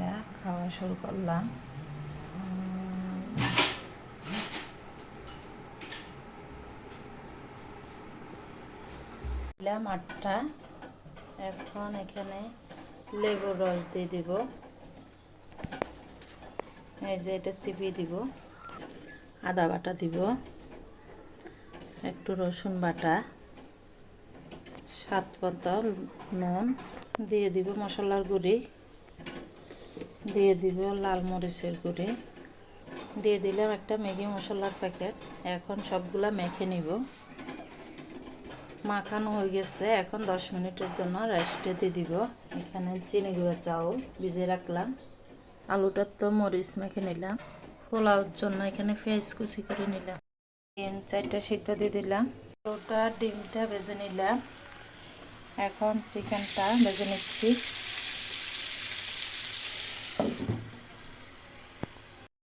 নিলা খাওয়া শুরু করলাম। দিলাম আটটা। এখন এখানে লেবুর রস দিয়ে দিব। এই যে এটা চিপিয়ে দিব। আদা বাটা দিব, একটু রসুন বাটা, স্বাদ মতো নুন দিয়ে দিব, মশলার গুঁড়ি দিয়ে দিব, লাল মরিচের গুঁড়ি দিয়ে দিলাম, একটা ম্যাগি মশলার প্যাকেট। এখন সবগুলা মেখে নিব। মাখানো হয়ে গেছে। এখন 10 মিনিটের জন্য রেস্টে দিয়ে দিব। এখানে চিনি গুঁড়া চাউল ভিজিয়ে রাখলাম। আলুটা তো মরিচ মেখে নিলাম। পোলাওর জন্য এখানে পেঁয়াজ কুচি করে নিলাম। ডিম 4টা সিদ্ধ দিয়ে দিলাম। আলুটা ডিমটা ভেজে নিলাম। এখন চিকেনটা ভেজে নিচ্ছি।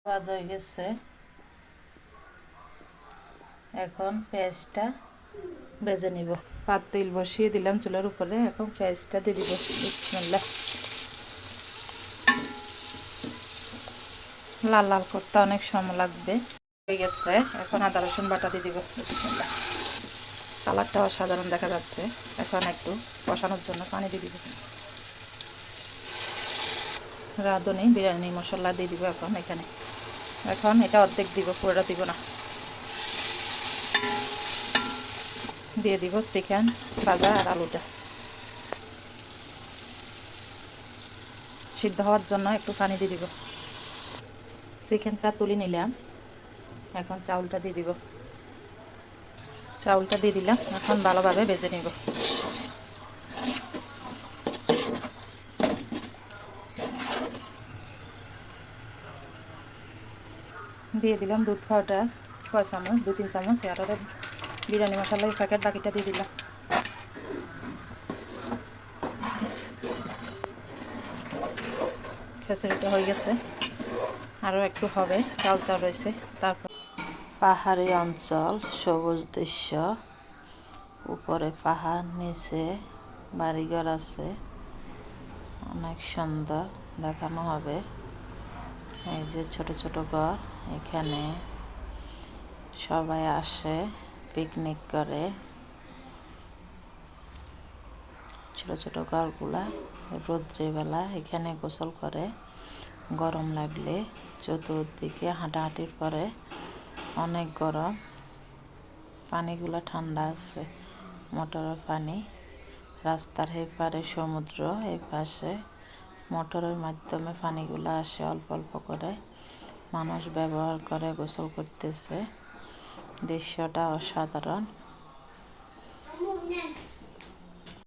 ভাজা হয়ে গেছে। এখন পেঁয়াজটা ভেজে নিব। পাতিল বসিয়ে দিলাম চুলার উপরে। এখন পেঁয়াজটা দিয়ে দিব। বিসমিল্লাহ। লাল লাল করতে অনেক সময় লাগবে। হয়ে গেছে। এখন আদা রসুন বাটা দিয়ে দিব। বিসমিল্লাহ। কালারটা অসাধারণ দেখা যাচ্ছে। এখন একটু কষানোর জন্য পানি দিয়ে দিব। রাঁধুনি বিরিয়ানি মশলা দিয়ে দিব এখন এখানে। এখন এটা অর্ধেক দিব, পুরোটা দিব না। দিয়ে দিব চিকেন ভাজা আর আলুটা। সিদ্ধ হওয়ার জন্য একটু পানি দিয়ে দিব। চিকেনটা তুলে নিলাম। এখন চাউলটা দিয়ে দিব। চাউলটা দিয়ে দিলাম। এখন ভালোভাবে ভেজে নিব। দিয়ে দিলাম দুধ পাউডার 6 চামচ, 2-3 চামচ। আর বিরিয়ানি মশলার প্যাকেট বাকিটা দিয়ে দিলাম। খিচুড়িটা হয়ে গেছে, আরও একটু হবে, চাল চাল রয়েছে। তারপর পাহাড়ি অঞ্চল, সবুজ দৃশ্য, উপরে পাহাড়, নিচে বাড়িঘর আছে, অনেক সুন্দর দেখানো হবে। এই যে ছোট ছোট ঘর, এখানে সবাই আসে পিকনিক করে। ছোট ছোট ঘরগুলা রৌদ্রবেলা এখানে গোসল করে। গরম লাগলে চতুর্দিকে হাঁটাহাঁটির পরে অনেক গরম। পানিগুলা ঠান্ডা আছে, মোটরের পানি। রাস্তার এই পারে সমুদ্র, এই পাশে মোটরের মাধ্যমে পানিগুলা আসে অল্প অল্প করে। মানুষ ব্যবহার করে, গোসল করতেছে। দৃশ্যটা অসাধারণ।